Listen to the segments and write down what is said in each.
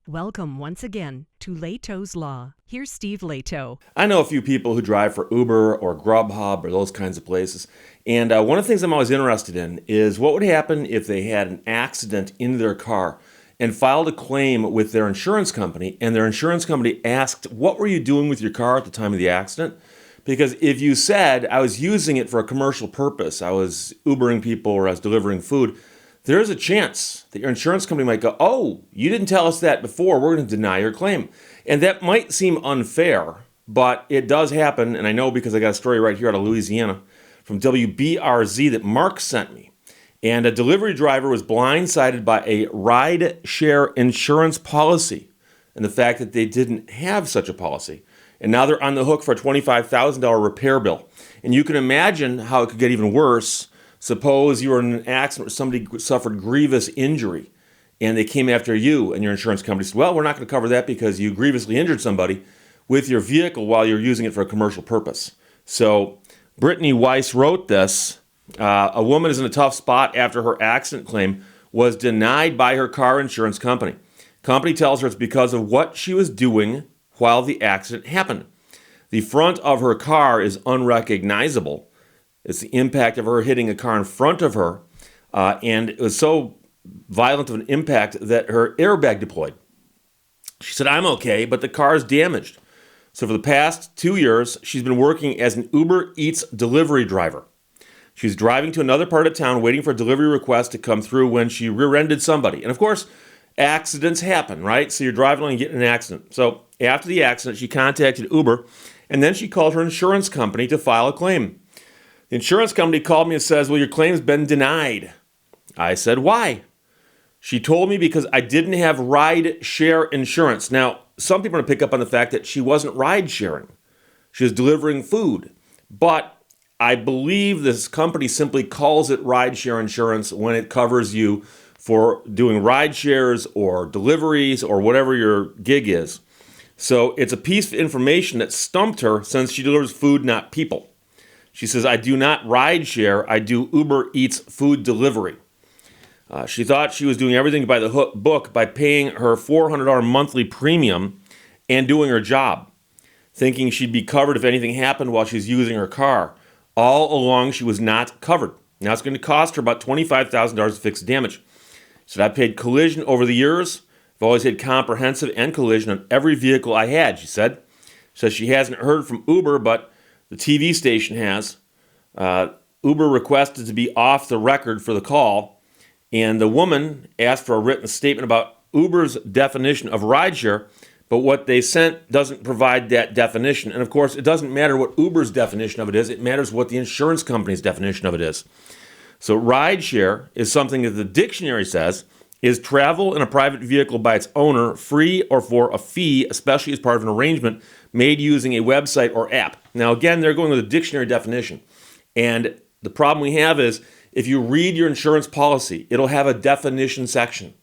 Welcome once again to Lehto's Law. Here's Steve Lehto. I know a few people who drive for Uber or Grubhub or those kinds of places. And one of the things I'm always interested in is what would happen if they had an accident in their car and filed a claim with their insurance company, and their insurance company asked, what were you doing with your car at the time of the accident? Because if you said, I was using it for a commercial purpose, I was Ubering people or I was delivering food, there's a chance that your insurance company might go, oh, you didn't tell us that before, we're going to deny your claim. And that might seem unfair, but it does happen, and I know because I got a story right here out of Louisiana from WBRZ that Mark sent me. And a delivery driver was blindsided by a ride-share insurance policy and the fact that they didn't have such a policy. And now they're on the hook for a $25,000 repair bill. And you can imagine how it could get even worse. Suppose you were in an accident where somebody suffered grievous injury and they came after you and your insurance company said, well, we're not going to cover that because you grievously injured somebody with your vehicle while you're using it for a commercial purpose. So Brittany Weiss wrote this. A woman is in a tough spot after her accident claim was denied by her car insurance company. Company tells her it's because of what she was doing while the accident happened. The front of her car is unrecognizable. It's the impact of her hitting a car in front of her, and it was so violent of an impact that her airbag deployed. She said, I'm okay, but the car is damaged. So for the past 2 years, she's been working as an Uber Eats delivery driver. She's driving to another part of town waiting for a delivery request to come through when she rear-ended somebody. And of course, accidents happen, right? So you're driving along and get in an accident. So after the accident, she contacted Uber, and then she called her insurance company to file a claim. The insurance company called me and says, well, your claim's been denied. I said, why? She told me because I didn't have ride-share insurance. Now, some people are going to pick up on the fact that she wasn't ride-sharing. She was delivering food. But I believe this company simply calls it ride-share insurance when it covers you for doing ride shares or deliveries or whatever your gig is. So it's a piece of information that stumped her since she delivers food, not people. She says, I do not ride share, I do Uber Eats food delivery. She thought she was doing everything by the book by paying her $400 monthly premium and doing her job, thinking she'd be covered if anything happened while she's using her car. All along, she was not covered. Now it's going to cost her about $25,000 to fix damage. She said, I paid collision over the years. I've always had comprehensive and collision on every vehicle I had, she said. She says she hasn't heard from Uber, but the TV station has. Uber requested to be off the record for the call, and the woman asked for a written statement about Uber's definition of rideshare, but what they sent doesn't provide that definition. And of course, it doesn't matter what Uber's definition of it is. It matters what the insurance company's definition of it is. So rideshare is something that the dictionary says is travel in a private vehicle by its owner, free or for a fee, especially as part of an arrangement made using a website or app. Now, again, they're going with a dictionary definition. And the problem we have is if you read your insurance policy, it'll have a definition section.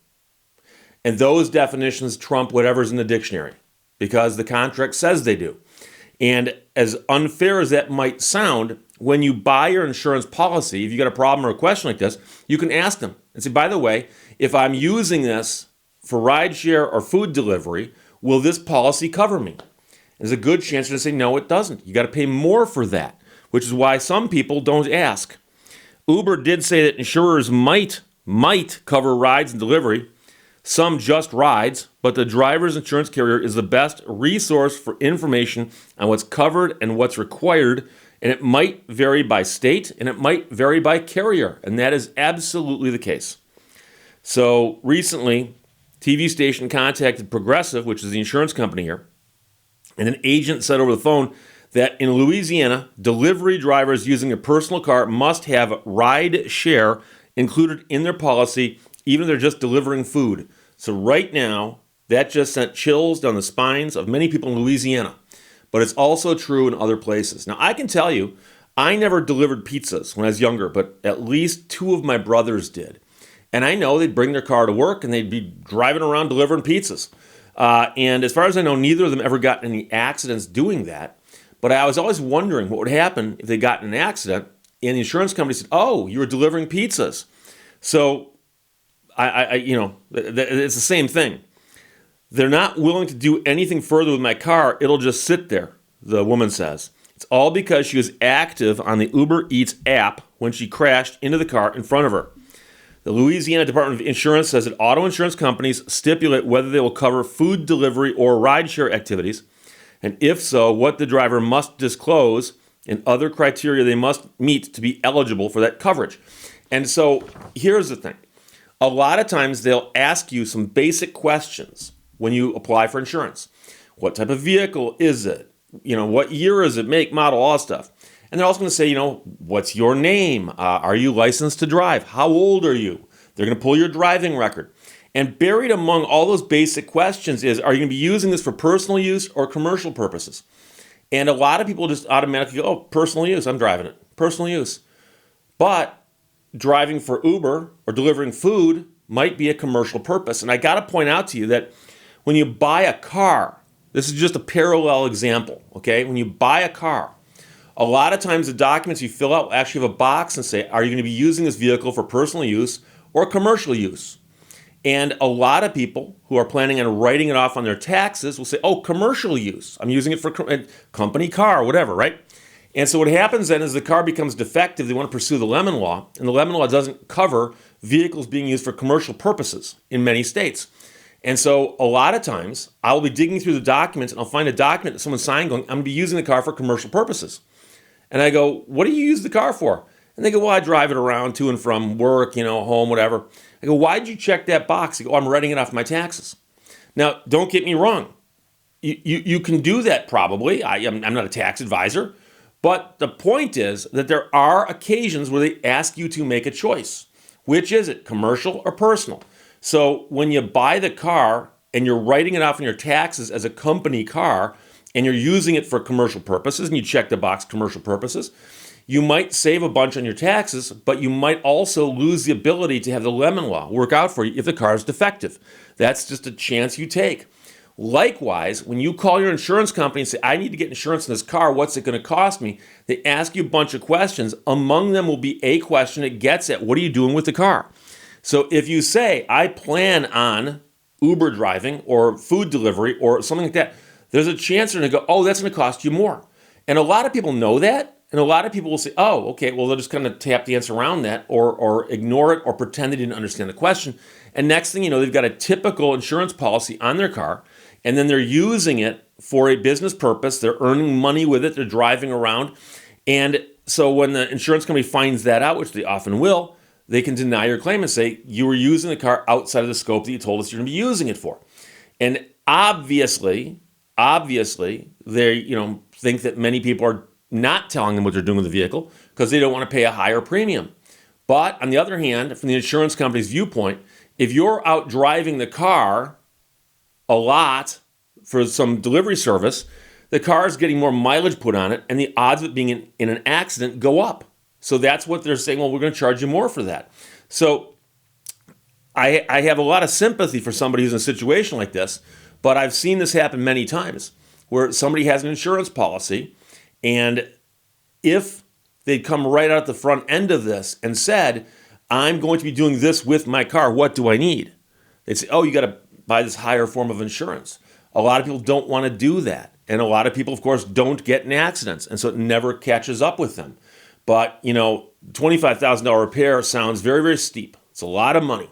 And those definitions trump whatever's in the dictionary because the contract says they do. And as unfair as that might sound, when you buy your insurance policy, if you got a problem or a question like this, you can ask them and say, by the way, if I'm using this for rideshare or food delivery, will this policy cover me? There's a good chance to say, no, it doesn't. You got to pay more for that, which is why some people don't ask. Uber did say that insurers might cover rides and delivery, some just rides, but the driver's insurance carrier is the best resource for information on what's covered and what's required, and it might vary by state, and it might vary by carrier, and that is absolutely the case. So recently, TV station contacted Progressive, which is the insurance company here, and an agent said over the phone that in Louisiana, delivery drivers using a personal car must have ride share included in their policy, even if they're just delivering food. So right now, that just sent chills down the spines of many people in Louisiana. But it's also true in other places. Now, I can tell you, I never delivered pizzas when I was younger, but at least two of my brothers did. And I know they'd bring their car to work and they'd be driving around delivering pizzas. And as far as I know, neither of them ever got in any accidents doing that. But I was always wondering what would happen if they got in an accident and the insurance company said, oh, you were delivering pizzas. So, it's the same thing. They're not willing to do anything further with my car. It'll just sit there, the woman says. It's all because she was active on the Uber Eats app when she crashed into the car in front of her. The Louisiana Department of Insurance says that auto insurance companies stipulate whether they will cover food delivery or rideshare activities, and if so, what the driver must disclose and other criteria they must meet to be eligible for that coverage. And so here's the thing. A lot of times they'll ask you some basic questions when you apply for insurance. What type of vehicle is it? What year is it, make, model, all that stuff. And they're also going to say, what's your name? Are you licensed to drive? How old are you? They're going to pull your driving record. And buried among all those basic questions is, are you going to be using this for personal use or commercial purposes? And a lot of people just automatically go, oh, personal use, I'm driving it. Personal use. But driving for Uber or delivering food might be a commercial purpose. And I got to point out to you that when you buy a car, this is just a parallel example, okay? When you buy a car, a lot of times the documents you fill out will actually have a box and say, are you going to be using this vehicle for personal use or commercial use? And a lot of people who are planning on writing it off on their taxes will say, oh, commercial use. I'm using it for company car, whatever, right? And so what happens then is the car becomes defective. They want to pursue the Lemon Law, and the Lemon Law doesn't cover vehicles being used for commercial purposes in many states. And so a lot of times I'll be digging through the documents and I'll find a document that someone signed going, I'm going to be using the car for commercial purposes. And I go, what do you use the car for? And they go, well, I drive it around to and from work, home, whatever. I go, why'd you check that box? They go, I'm writing it off my taxes. Now, don't get me wrong. You can do that probably. I'm not a tax advisor. But the point is that there are occasions where they ask you to make a choice. Which is it, commercial or personal? So when you buy the car and you're writing it off in your taxes as a company car and you're using it for commercial purposes and you check the box commercial purposes, you might save a bunch on your taxes, but you might also lose the ability to have the Lemon Law work out for you if the car is defective. That's just a chance you take. Likewise, when you call your insurance company and say, I need to get insurance in this car, what's it going to cost me? They ask you a bunch of questions. Among them will be a question that gets at, what are you doing with the car? So if you say, I plan on Uber driving or food delivery or something like that, there's a chance they're going to go, oh, that's going to cost you more. And a lot of people know that. And a lot of people will say, oh, okay, well, they'll just kind of tap the answer around that or ignore it or pretend they didn't understand the question. And next thing you know, they've got a typical insurance policy on their car, and then they're using it for a business purpose. They're earning money with it. They're driving around. And so when the insurance company finds that out, which they often will, they can deny your claim and say, you were using the car outside of the scope that you told us you're going to be using it for. And obviously, they think that many people are not telling them what they're doing with the vehicle because they don't want to pay a higher premium. But on the other hand, from the insurance company's viewpoint, if you're out driving the car a lot for some delivery service, the car is getting more mileage put on it, and the odds of it being in an accident go up. So that's what they're saying, well, we're going to charge you more for that. So I have a lot of sympathy for somebody who's in a situation like this, but I've seen this happen many times where somebody has an insurance policy, and if they'd come right out the front end of this and said, I'm going to be doing this with my car, what do I need? They'd say, oh, you got to buy this higher form of insurance. A lot of people don't want to do that. And a lot of people, of course, don't get in accidents. And so it never catches up with them. But, $25,000 repair sounds very, very steep. It's a lot of money.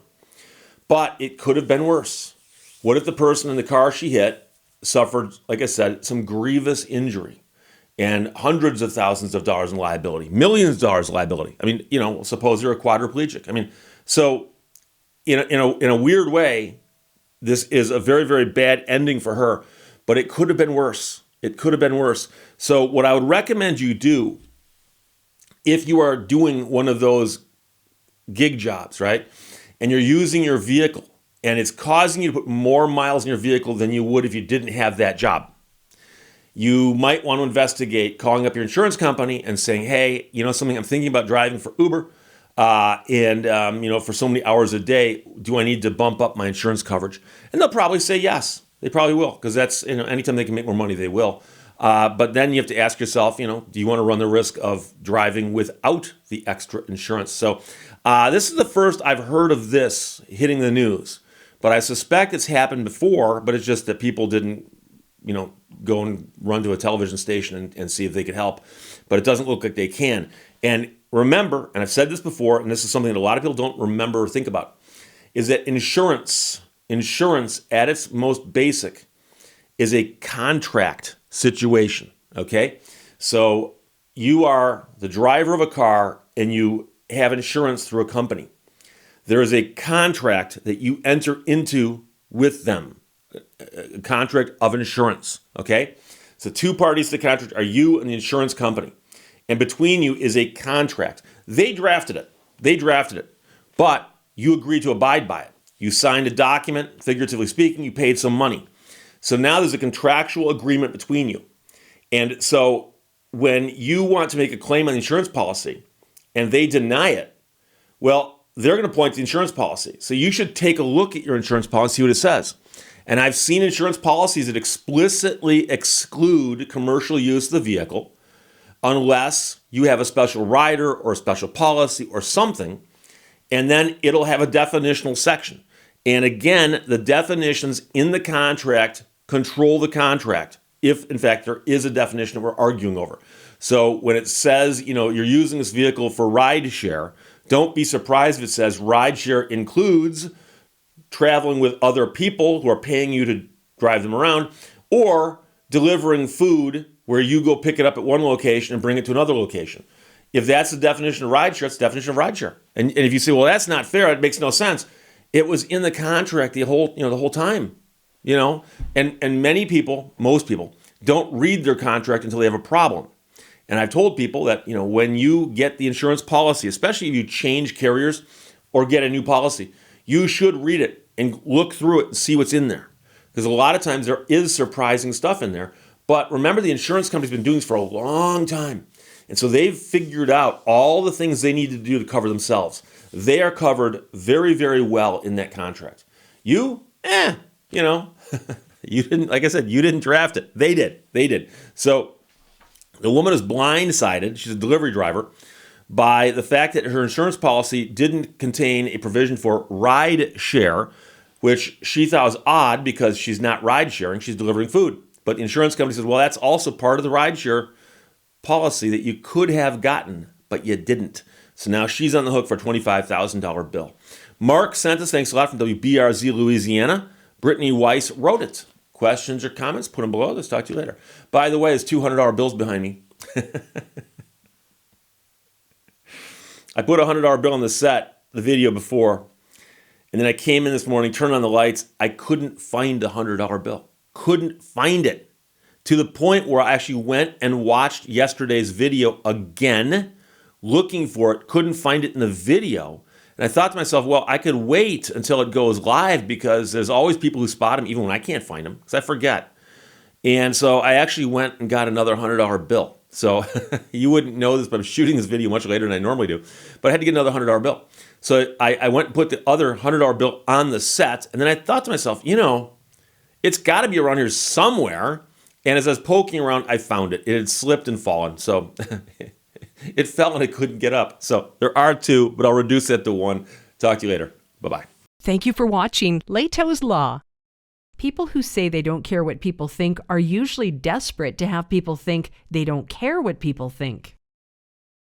But it could have been worse. What if the person in the car she hit suffered, like I said, some grievous injury and hundreds of thousands of dollars in liability, millions of dollars in liability? I mean, suppose you're a quadriplegic. So in a weird way, this is a very, very bad ending for her, but it could have been worse. It could have been worse. So what I would recommend you do, if you are doing one of those gig jobs, right, and you're using your vehicle and it's causing you to put more miles in your vehicle than you would if you didn't have that job, you might want to investigate calling up your insurance company and saying, hey, something, I'm thinking about driving for Uber, for so many hours a day, do I need to bump up my insurance coverage? And they'll probably say yes. They probably will, because that's, anytime they can make more money, they will. But then you have to ask yourself, do you want to run the risk of driving without the extra insurance? So this is the first I've heard of this hitting the news. But I suspect it's happened before, but it's just that people didn't, go and run to a television station and see if they could help. But it doesn't look like they can. And remember, and I've said this before, and this is something that a lot of people don't remember or think about, is that insurance at its most basic is a contract situation, okay? So you are the driver of a car and you have insurance through a company. There is a contract that you enter into with them, a contract of insurance, okay? So two parties to the contract are you and the insurance company. And between you is a contract. They drafted it, but you agreed to abide by it. You signed a document, figuratively speaking, you paid some money. So now there's a contractual agreement between you. And so when you want to make a claim on the insurance policy and they deny it, well, they're going to point to the insurance policy. So you should take a look at your insurance policy, see what it says. And I've seen insurance policies that explicitly exclude commercial use of the vehicle unless you have a special rider or a special policy or something, and then it'll have a definitional section. And again, the definitions in the contract control the contract, if in fact there is a definition that we're arguing over. So when it says, you're using this vehicle for ride share, don't be surprised if it says ride share includes traveling with other people who are paying you to drive them around, or delivering food where you go pick it up at one location and bring it to another location. If that's the definition of ride share, it's the definition of ride share. And if you say, well, that's not fair, it makes no sense. It was in the contract the whole time, and many people, most people, don't read their contract until they have a problem. And I've told people that, when you get the insurance policy, especially if you change carriers or get a new policy, you should read it and look through it and see what's in there. Because a lot of times there is surprising stuff in there. But remember, the insurance company's been doing this for a long time. And so they've figured out all the things they need to do to cover themselves. They are covered very, very well in that contract. You didn't, like I said, you didn't draft it. They did. So the woman is blindsided, she's a delivery driver, by the fact that her insurance policy didn't contain a provision for ride share, which she thought was odd because she's not ride sharing, she's delivering food. But the insurance company says, well, that's also part of the ride share policy that you could have gotten, but you didn't. So now she's on the hook for a $25,000 bill. Mark sent us, thanks a lot, from WBRZ, Louisiana. Brittany Weiss wrote it. Questions or comments, put them below. Let's talk to you later. By the way, there's $200 bills behind me. I put a $100 bill on the video before, and then I came in this morning, turned on the lights. I couldn't find a $100 bill. Couldn't find it. To the point where I actually went and watched yesterday's video again, looking for it, couldn't find it in the video. And I thought to myself, well, I could wait until it goes live because there's always people who spot them even when I can't find them because I forget. And so I actually went and got another $100 bill. So you wouldn't know this, but I'm shooting this video much later than I normally do. But I had to get another $100 bill. So I went and put the other $100 bill on the set. And then I thought to myself, it's got to be around here somewhere. And as I was poking around, I found it. It had slipped and fallen. So it fell and I couldn't get up. So there are two, but I'll reduce that to one. Talk to you later. Bye-bye. Thank you for watching Lehto's Law. People who say they don't care what people think are usually desperate to have people think they don't care what people think.